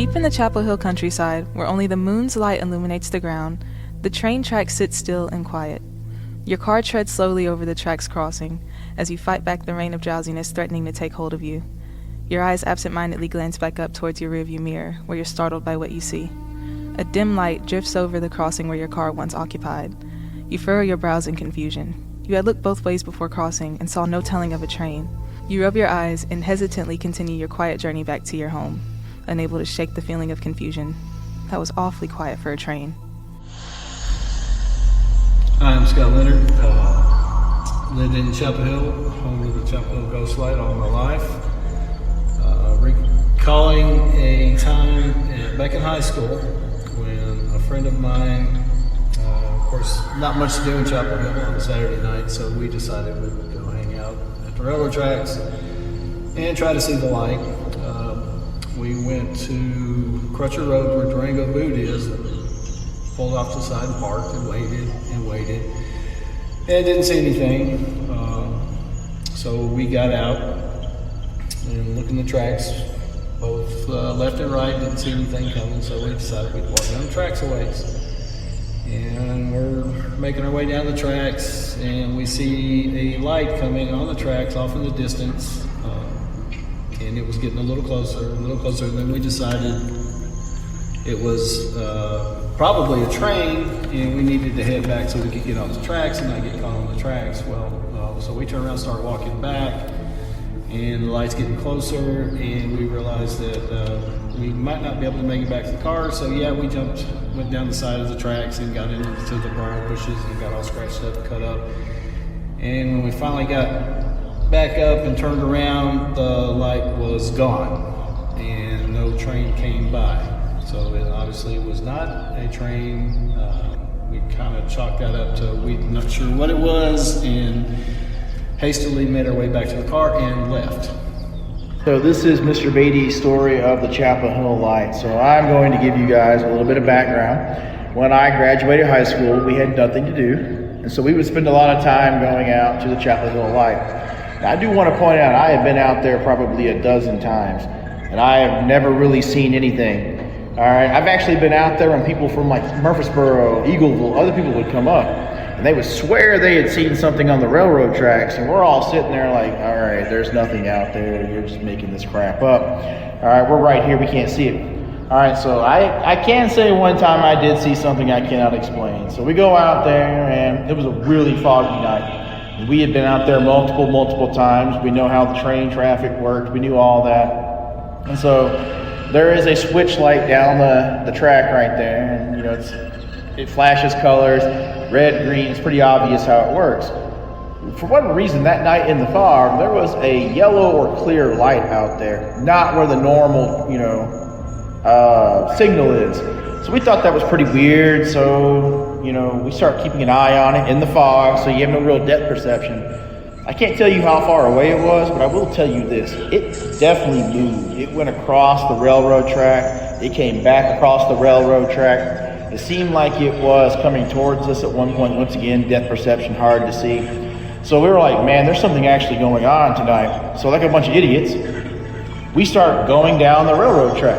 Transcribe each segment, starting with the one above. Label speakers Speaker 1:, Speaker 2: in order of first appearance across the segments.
Speaker 1: Deep in the Chapel Hill countryside, where only the moon's light illuminates the ground, the train track sits still and quiet. Your car treads slowly over the track's crossing as you fight back the rain of drowsiness threatening to take hold of you. Your eyes absent-mindedly glance back up towards your rearview mirror, where you're startled by what you see. A dim light drifts over the crossing where your car once occupied. You furrow your brows in confusion. You had looked both ways before crossing and saw no telling of a train. You rub your eyes and hesitantly continue your quiet journey back to your home, unable to shake the feeling of confusion. That was awfully quiet for a train.
Speaker 2: Hi, I'm Scot Leonard. Lived in Chapel Hill, home of the Chapel Hill Ghost Light all my life. Recalling a time back in high school when a friend of mine, of course, not much to do in Chapel Hill on a Saturday night, so we decided we would go hang out at the railroad tracks and try to see the light. We went to Crutcher Road where Durango Boot is, pulled off to the side and parked and waited and didn't see anything. So we got out and looked in the tracks, both left and right, didn't see anything coming, so we decided we'd walk down the tracks a ways. And we're making our way down the tracks and we see a light coming on the tracks off in the distance. And it was getting a little closer, and then we decided it was probably a train, and we needed to head back so we could get off the tracks and not get caught on the tracks. So we turned around and started walking back, and the light's getting closer, and we realized that we might not be able to make it back to the car, so yeah, we went down the side of the tracks and got into the briar bushes and got all scratched up and cut up. And when we finally got back up and turned around, the light was gone and no train came by. So it obviously was not a train. We kind of chalked that up to we're not sure what it was and hastily made our way back to the car and left.
Speaker 3: So this is Mr. Batey's story of the Chapel Hill light. So I'm going to give you guys a little bit of background. When I graduated high school, we had nothing to do. And so we would spend a lot of time going out to the Chapel Hill light. Now, I do want to point out, I have been out there probably a dozen times, and I have never really seen anything. All right, I've actually been out there, and people from like Murfreesboro, Eagleville, other people would come up, and they would swear they had seen something on the railroad tracks, and we're all sitting there like, all right, there's nothing out there. You're just making this crap up. All right, we're right here. We can't see it. All right, so I can say one time I did see something I cannot explain. So we go out there, and it was a really foggy night. We had been out there multiple times. We know how the train traffic worked. We knew all that. And so there is a switch light down the track right there. And, you know, it flashes colors, red, green. It's pretty obvious how it works. For whatever reason, that night in the fog, there was a yellow or clear light out there, not where the normal, signal is. So we thought that was pretty weird, so, we start keeping an eye on it in the fog, so you have no real depth perception. I can't tell you how far away it was, but I will tell you this. It definitely moved. It went across the railroad track. It came back across the railroad track. It seemed like it was coming towards us at one point. Once again, depth perception hard to see. So we were like, man, there's something actually going on tonight. So like a bunch of idiots, we start going down the railroad track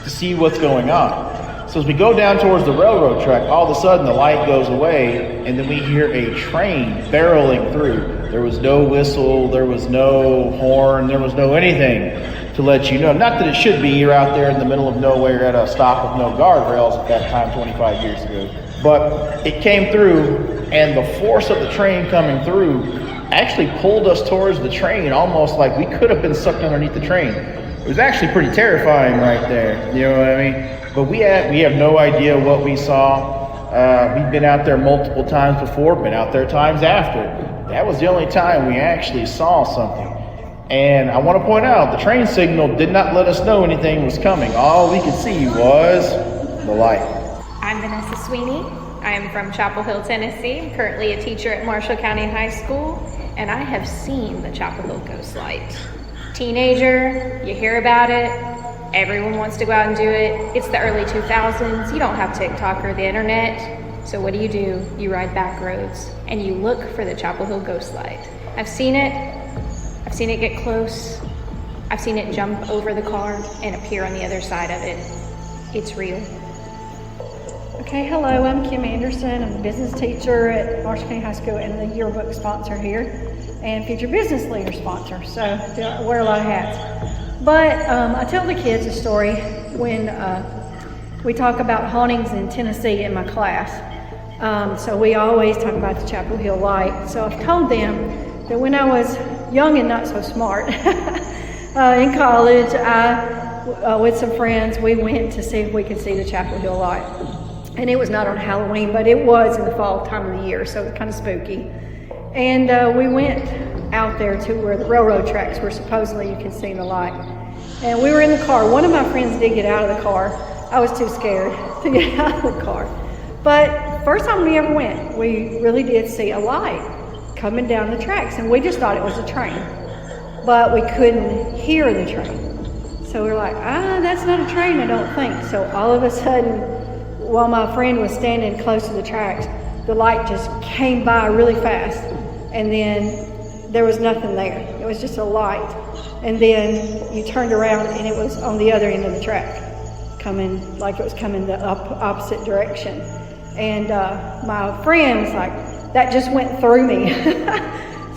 Speaker 3: to see what's going on. So as we go down towards the railroad track, all of a sudden the light goes away, and then we hear a train barreling through. There was no whistle, there was no horn, there was no anything to let you know. Not that it should be. You're out there in the middle of nowhere at a stop with no guardrails at that time 25 years ago. But it came through, and the force of the train coming through actually pulled us towards the train, almost like we could have been sucked underneath the train. It was actually pretty terrifying right there, you know what I mean? But we have no idea what we saw. We've been out there multiple times before, been out there times after. That was the only time we actually saw something. And I want to point out, the train signal did not let us know anything was coming. All we could see was the light.
Speaker 4: I'm Vanessa Sweeney. I am from Chapel Hill, Tennessee. I'm currently a teacher at Marshall County High School, and I have seen the Chapel Hill ghost light. Teenager, you hear about it. Everyone wants to go out and do it. It's the early 2000s. You don't have TikTok or the internet. So what do? You ride back roads and you look for the Chapel Hill ghost light. I've seen it get close. I've seen it jump over the car and appear on the other side of it. It's real.
Speaker 5: Okay, hello, I'm Kim Anderson. I'm a business teacher at Marshall County High School and the yearbook sponsor here and future business leader sponsor. So I wear a lot of hats. But I tell the kids a story when we talk about hauntings in Tennessee in my class. So we always talk about the Chapel Hill light. So I've told them that when I was young and not so smart in college, with some friends, we went to see if we could see the Chapel Hill light. And it was not on Halloween, but it was in the fall time of the year, so it was kind of spooky. And we went out there to where the railroad tracks were supposedly you can see the light. And we were in the car. One of my friends did get out of the car. I was too scared to get out of the car. But first time we ever went, we really did see a light coming down the tracks, and we just thought it was a train. But we couldn't hear the train. So we were like, that's not a train, I don't think. So all of a sudden, while my friend was standing close to the tracks, the light just came by really fast, and then there was nothing there. It was just a light. And then you turned around and it was on the other end of the track, coming like it was coming the opposite direction. And my friend was like, that just went through me.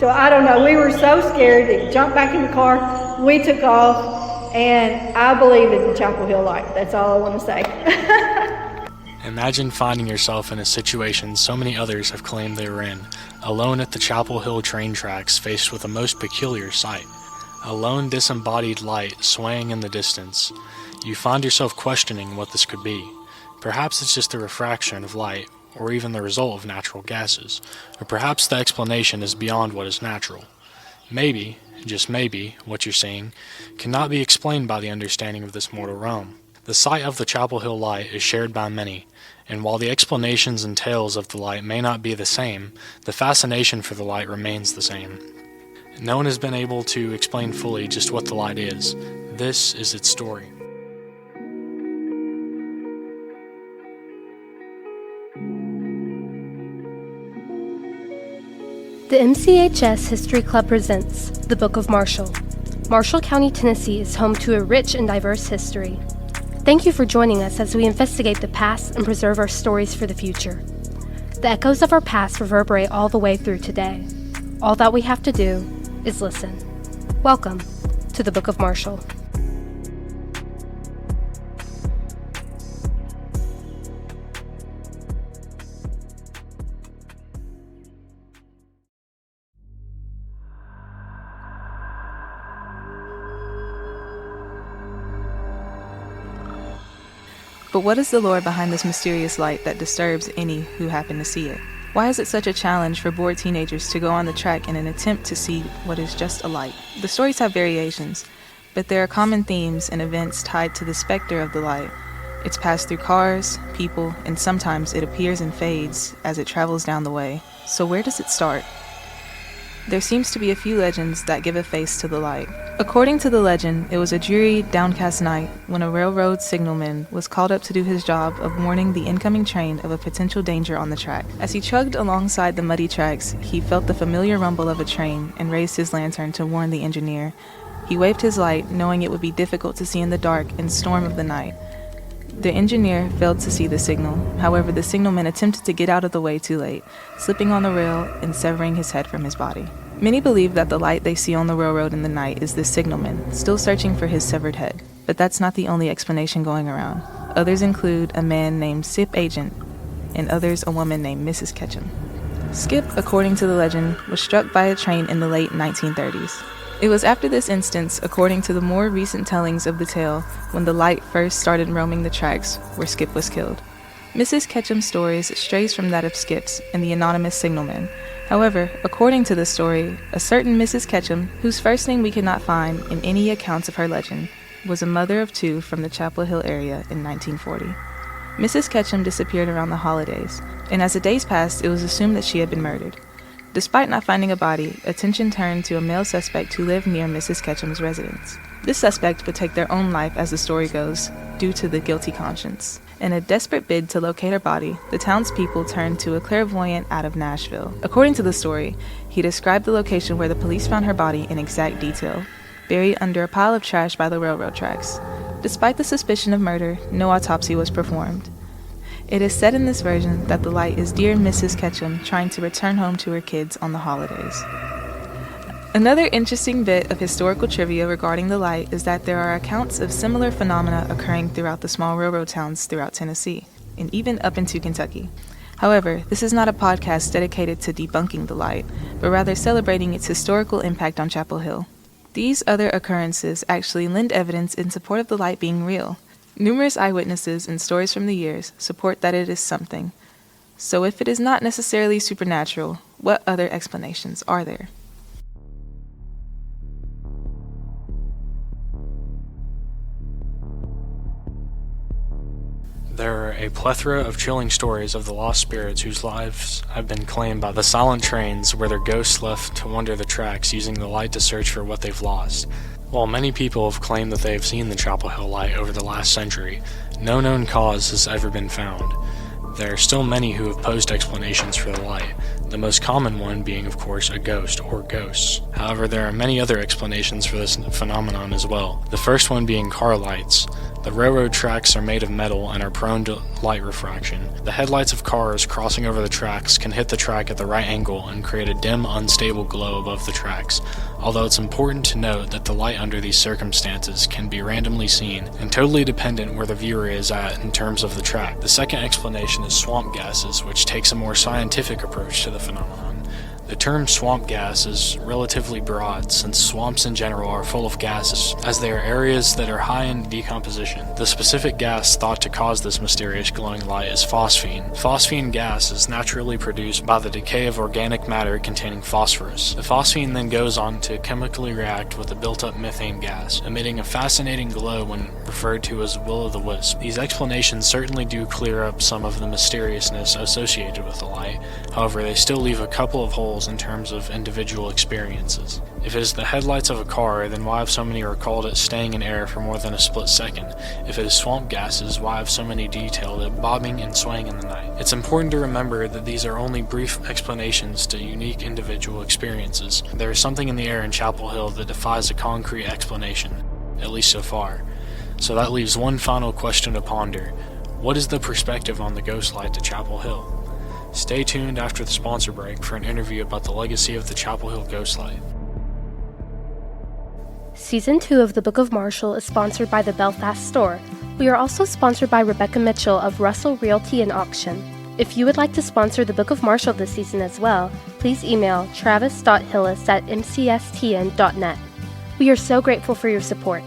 Speaker 5: So I don't know, we were so scared to jump back in the car. We took off, and I believe in the Chapel Hill light. That's all I want to say.
Speaker 6: Imagine finding yourself in a situation so many others have claimed they were in, alone at the Chapel Hill train tracks, faced with a most peculiar sight. A lone disembodied light swaying in the distance. You find yourself questioning what this could be. Perhaps it's just a refraction of light, or even the result of natural gases, or perhaps the explanation is beyond what is natural. Maybe, just maybe, what you're seeing cannot be explained by the understanding of this mortal realm. The sight of the Chapel Hill light is shared by many, and while the explanations and tales of the light may not be the same, the fascination for the light remains the same. No one has been able to explain fully just what the light is. This is its story.
Speaker 7: The MCHS History Club presents The Book of Marshall. Marshall County, Tennessee is home to a rich and diverse history. Thank you for joining us as we investigate the past and preserve our stories for the future. The echoes of our past reverberate all the way through today. All that we have to do is listen. Welcome to The Book of Marshall.
Speaker 1: But what is the lore behind this mysterious light that disturbs any who happen to see it? Why is it such a challenge for bored teenagers to go on the track in an attempt to see what is just a light? The stories have variations, but there are common themes and events tied to the specter of the light. It's passed through cars, people, and sometimes it appears and fades as it travels down the way. So where does it start? There seems to be a few legends that give a face to the light. According to the legend, it was a dreary, downcast night when a railroad signalman was called up to do his job of warning the incoming train of a potential danger on the track. As he chugged alongside the muddy tracks, he felt the familiar rumble of a train and raised his lantern to warn the engineer. He waved his light, knowing it would be difficult to see in the dark and storm of the night. The engineer failed to see the signal. However, the signalman attempted to get out of the way too late, slipping on the rail and severing his head from his body. Many believe that the light they see on the railroad in the night is the signalman, still searching for his severed head. But that's not the only explanation going around. Others include a man named Skip Agent, and others a woman named Mrs. Ketchum. Skip, according to the legend, was struck by a train in the late 1930s. It was after this instance, according to the more recent tellings of the tale, when the light first started roaming the tracks where Skip was killed. Mrs. Ketchum's story strays from that of Skip's and the anonymous signalman. However, according to the story, a certain Mrs. Ketchum, whose first name we could not find in any accounts of her legend, was a mother of two from the Chapel Hill area in 1940. Mrs. Ketchum disappeared around the holidays, and as the days passed, it was assumed that she had been murdered. Despite not finding a body, attention turned to a male suspect who lived near Mrs. Ketchum's residence. This suspect would take their own life, as the story goes, due to the guilty conscience. In a desperate bid to locate her body, the townspeople turned to a clairvoyant out of Nashville. According to the story, he described the location where the police found her body in exact detail. buried under a pile of trash by the railroad tracks. Despite the suspicion of murder, no autopsy was performed. It is said in this version that the light is dear Mrs. Ketchum trying to return home to her kids on the holidays. Another interesting bit of historical trivia regarding the light is that there are accounts of similar phenomena occurring throughout the small railroad towns throughout Tennessee, and even up into Kentucky. However, this is not a podcast dedicated to debunking the light, but rather celebrating its historical impact on Chapel Hill. These other occurrences actually lend evidence in support of the light being real. Numerous eyewitnesses and stories from the years support that it is something. So if it is not necessarily supernatural, what other explanations are there?
Speaker 6: There are a plethora of chilling stories of the lost spirits whose lives have been claimed by the silent trains where their ghosts left to wander the tracks using the light to search for what they've lost. While many people have claimed that they have seen the Chapel Hill light over the last century, no known cause has ever been found. There are still many who have posed explanations for the light, the most common one being, of course, a ghost or ghosts. However, there are many other explanations for this phenomenon as well, the first one being car lights. The railroad tracks are made of metal and are prone to light refraction. The headlights of cars crossing over the tracks can hit the track at the right angle and create a dim, unstable glow above the tracks, although it's important to note that the light under these circumstances can be randomly seen and totally dependent where the viewer is at in terms of the track. The second explanation is swamp gases, which takes a more scientific approach to the phenomenon. The term swamp gas is relatively broad, since swamps in general are full of gases, as they are areas that are high in decomposition. The specific gas thought to cause this mysterious glowing light is phosphine. Phosphine gas is naturally produced by the decay of organic matter containing phosphorus. The phosphine then goes on to chemically react with the built-up methane gas, emitting a fascinating glow when referred to as will-o'-the-wisp. These explanations certainly do clear up some of the mysteriousness associated with the light, however they still leave a couple of holes in terms of individual experiences. If it is the headlights of a car, then why have so many recalled it staying in air for more than a split second? If it is swamp gases, why have so many detailed it bobbing and swaying in the night? It's important to remember that these are only brief explanations to unique individual experiences. There is something in the air in Chapel Hill that defies a concrete explanation, at least so far. So that leaves one final question to ponder. What is the perspective on the ghost light to Chapel Hill? Stay tuned after the sponsor break for an interview about the legacy of the Chapel Hill ghost light.
Speaker 7: Season 2 of the Book of Marshall is sponsored by the Belfast Store. We are also sponsored by Rebecca Mitchell of Russell Realty and Auction. If you would like to sponsor the Book of Marshall this season as well, please email travis.hillis@mcstn.net. We are so grateful for your support.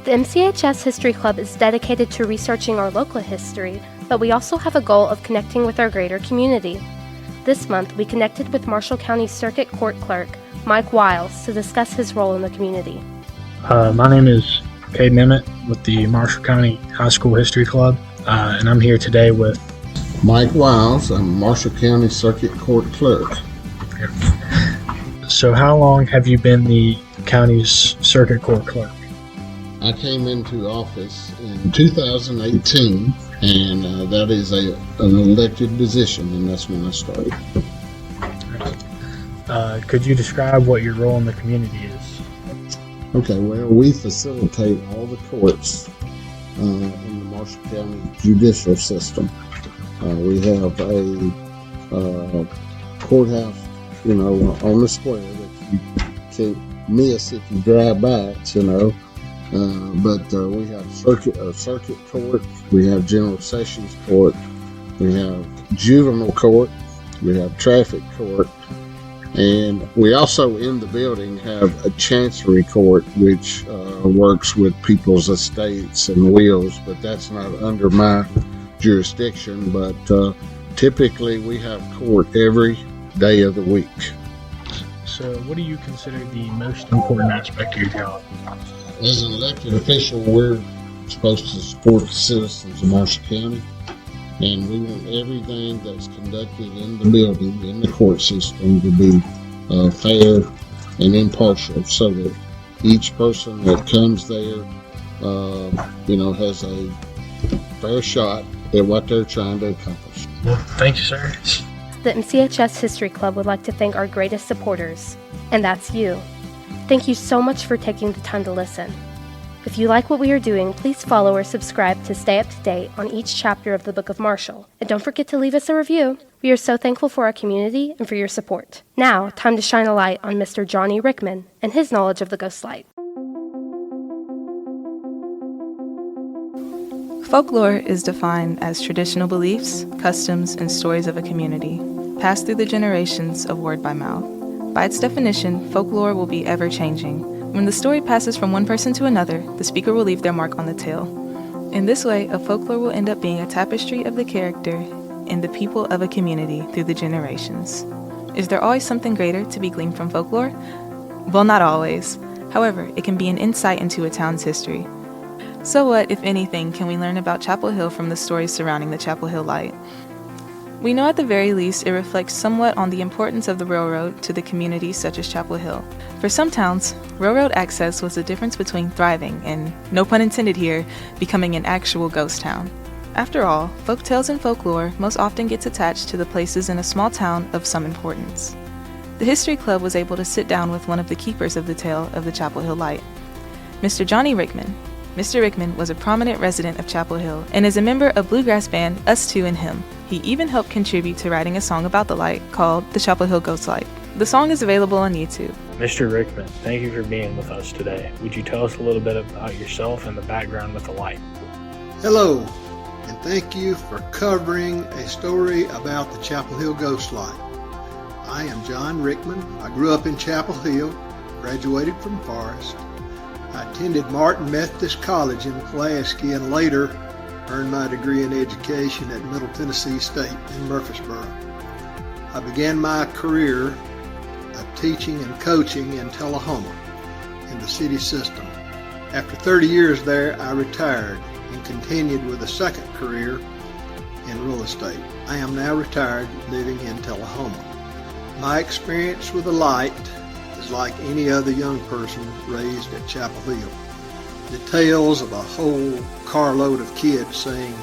Speaker 7: The MCHS History Club is dedicated to researching our local history, but we also have a goal of connecting with our greater community. This month, we connected with Marshall County Circuit Court Clerk Mike Wiles to discuss his role in the community.
Speaker 8: My name is Caiden Emmet with the Marshall County High School History Club, and I'm here today with
Speaker 9: Mike Wiles. I'm Marshall County Circuit Court Clerk.
Speaker 8: So how long have you been the county's Circuit Court Clerk?
Speaker 9: I came into office in 2018, and that is an elected position, and that's when I started.
Speaker 8: Could you describe what your role in the community is?
Speaker 9: Okay, well, we facilitate all the courts in the Marshall County judicial system. We have a courthouse, on the square that you can't miss if you drive by it, but we have circuit court, we have general sessions court, we have juvenile court, we have traffic court, and we also in the building have a chancery court, which works with people's estates and wills, but that's not under my jurisdiction. But typically we have court every day of the week.
Speaker 8: So what do you consider the most important aspect of your job?
Speaker 9: As an elected official, we're supposed to support the citizens of Marshall County, and we want everything that's conducted in the building, in the court system, to be fair and impartial, so that each person that comes there, has a fair shot at what they're trying to accomplish.
Speaker 8: Well, thank you, sir.
Speaker 7: The MCHS History Club would like to thank our greatest supporters, and that's you. Thank you so much for taking the time to listen. If you like what we are doing, please follow or subscribe to stay up to date on each chapter of the Book of Marshall. And don't forget to leave us a review. We are so thankful for our community and for your support. Now, time to shine a light on Mr. Johnny Rickman and his knowledge of the ghost light.
Speaker 1: Folklore is defined as traditional beliefs, customs, and stories of a community, passed through the generations of word by mouth. By its definition, folklore will be ever-changing. When the story passes from one person to another, the speaker will leave their mark on the tale. In this way, a folklore will end up being a tapestry of the character and the people of a community through the generations. Is there always something greater to be gleaned from folklore? Well, not always. However, it can be an insight into a town's history. So what, if anything, can we learn about Chapel Hill from the stories surrounding the Chapel Hill light? We know at the very least it reflects somewhat on the importance of the railroad to the communities such as Chapel Hill. For some towns, railroad access was the difference between thriving and, no pun intended here, becoming an actual ghost town. After all, folktales and folklore most often gets attached to the places in a small town of some importance. The History Club was able to sit down with one of the keepers of the tale of the Chapel Hill light, Mr. Johnny Rickman. Mr. Rickman was a prominent resident of Chapel Hill and is a member of bluegrass band Us Two and Him. He even helped contribute to writing a song about the light called The Chapel Hill Ghost Light. The song is available on YouTube.
Speaker 6: Mr. Rickman, thank you for being with us today. Would you tell us a little bit about yourself and the background with the light?
Speaker 10: Hello, and thank you for covering a story about the Chapel Hill Ghost Light. I am John Rickman. I grew up in Chapel Hill, graduated from Forest. I attended Martin Methodist College in Pulaski and later earned my degree in education at Middle Tennessee State in Murfreesboro. I began my career of teaching and coaching in Tullahoma in the city system. After 30 years there, I retired and continued with a second career in real estate. I am now retired, living in Tullahoma. My experience with the light is like any other young person raised at Chapel Hill. The tales of a whole carload of kids saying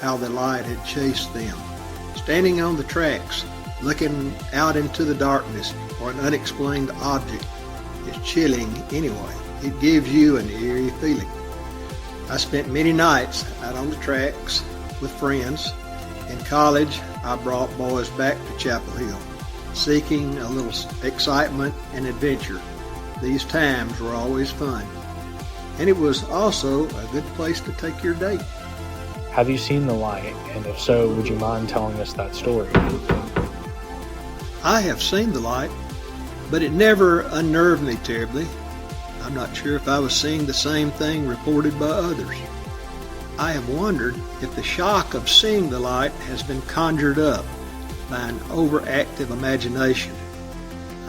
Speaker 10: how the light had chased them. Standing on the tracks, looking out into the darkness for an unexplained object is chilling anyway. It gives you an eerie feeling. I spent many nights out on the tracks with friends. In college, I brought boys back to Chapel Hill, seeking a little excitement and adventure. These times were always fun. And it was also a good place to take your date.
Speaker 6: Have you seen the light? And if so, would you mind telling us that story?
Speaker 10: I have seen the light, but it never unnerved me terribly. I'm not sure if I was seeing the same thing reported by others. I have wondered if the shock of seeing the light has been conjured up by an overactive imagination.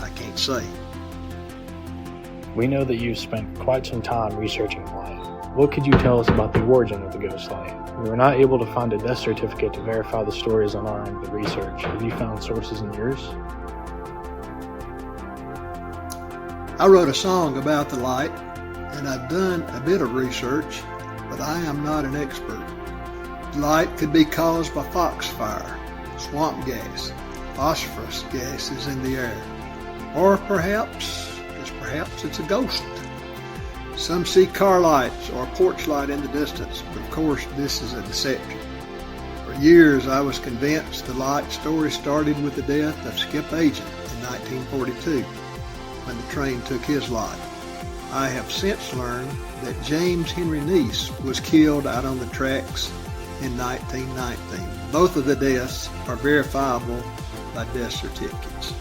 Speaker 10: I can't say.
Speaker 6: We know that you've spent quite some time researching the light. What could you tell us about the origin of the ghost light? We were not able to find a death certificate to verify the stories on our end of the research. Have you found sources in yours?
Speaker 10: I wrote a song about the light, and I've done a bit of research, but I am not an expert. The light could be caused by foxfire, swamp gas, phosphorus gases in the air, or perhaps it's a ghost. Some see car lights or a porch light in the distance, but of course this is a deception. For years I was convinced the light story started with the death of Skip Agent in 1942, when the train took his life. I have since learned that James Henry Neese was killed out on the tracks in 1919. Both of the deaths are verifiable by death certificates.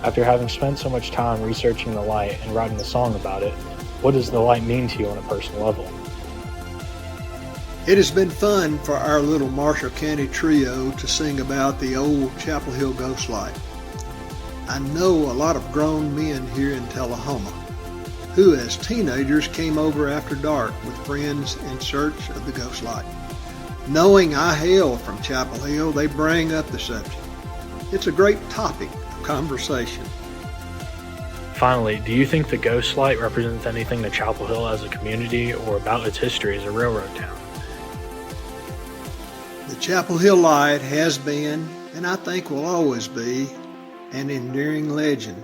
Speaker 6: After having spent so much time researching the light and writing a song about it, what does the light mean to you on a personal level?
Speaker 10: It has been fun for our little Marshall County trio to sing about the old Chapel Hill ghost light. I know a lot of grown men here in Tullahoma who as teenagers came over after dark with friends in search of the ghost light. Knowing I hail from Chapel Hill, they bring up the subject. It's a great topic of conversation.
Speaker 6: Finally, do you think the ghost light represents anything to Chapel Hill as a community or about its history as a railroad town?
Speaker 10: The Chapel Hill light has been, and I think will always be, an enduring legend.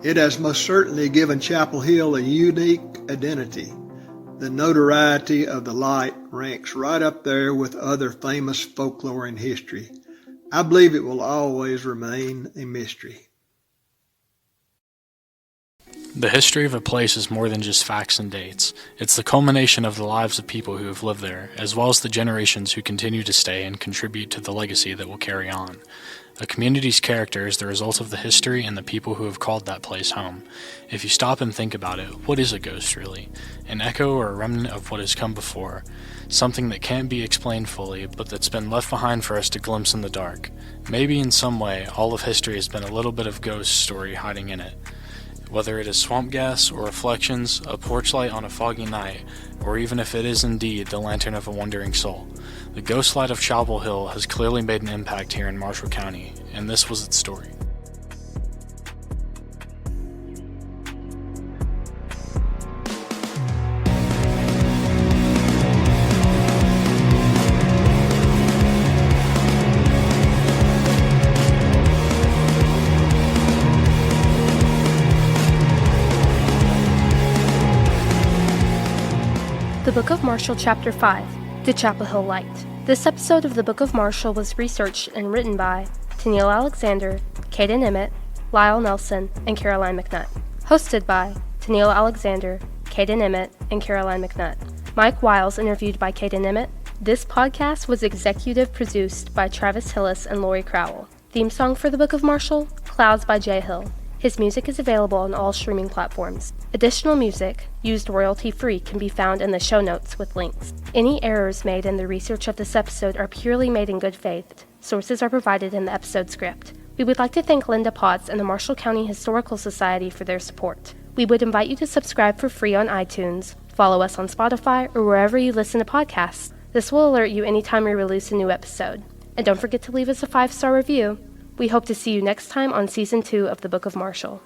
Speaker 10: It has most certainly given Chapel Hill a unique identity. The notoriety of the light ranks right up there with other famous folklore in history. I believe it will always remain a mystery.
Speaker 6: The history of a place is more than just facts and dates. It's the culmination of the lives of people who have lived there, as well as the generations who continue to stay and contribute to the legacy that will carry on. A community's character is the result of the history and the people who have called that place home. If you stop and think about it, what is a ghost really? An echo or a remnant of what has come before. Something that can't be explained fully, but that's been left behind for us to glimpse in the dark. Maybe in some way, all of history has been a little bit of ghost story hiding in it. Whether it is swamp gas or reflections, a porch light on a foggy night, or even if it is indeed the lantern of a wandering soul, the ghost light of Chapel Hill has clearly made an impact here in Marshall County, and this was its story.
Speaker 7: The Book of Marshall, Chapter 5, The Chapel Hill Light. This episode of the Book of Marshall was researched and written by Teneal Alexander, Caiden Emmet, Lyle Nelson, and Caroline McNutt. Hosted by Teneal Alexander, Caiden Emmet, and Caroline McNutt. Mike Wiles interviewed by Caiden Emmet. This podcast was executive produced by Travis Hillis and Lori Crowell. Theme song for the Book of Marshall, Clouds by Jay Hill. His music is available on all streaming platforms. Additional music, used royalty-free, can be found in the show notes with links. Any errors made in the research of this episode are purely made in good faith. Sources are provided in the episode script. We would like to thank Linda Potts and the Marshall County Historical Society for their support. We would invite you to subscribe for free on iTunes, follow us on Spotify, or wherever you listen to podcasts. This will alert you anytime we release a new episode. And don't forget to leave us a 5-star review. We hope to see you next time on Season 2 of the Book of Marshall.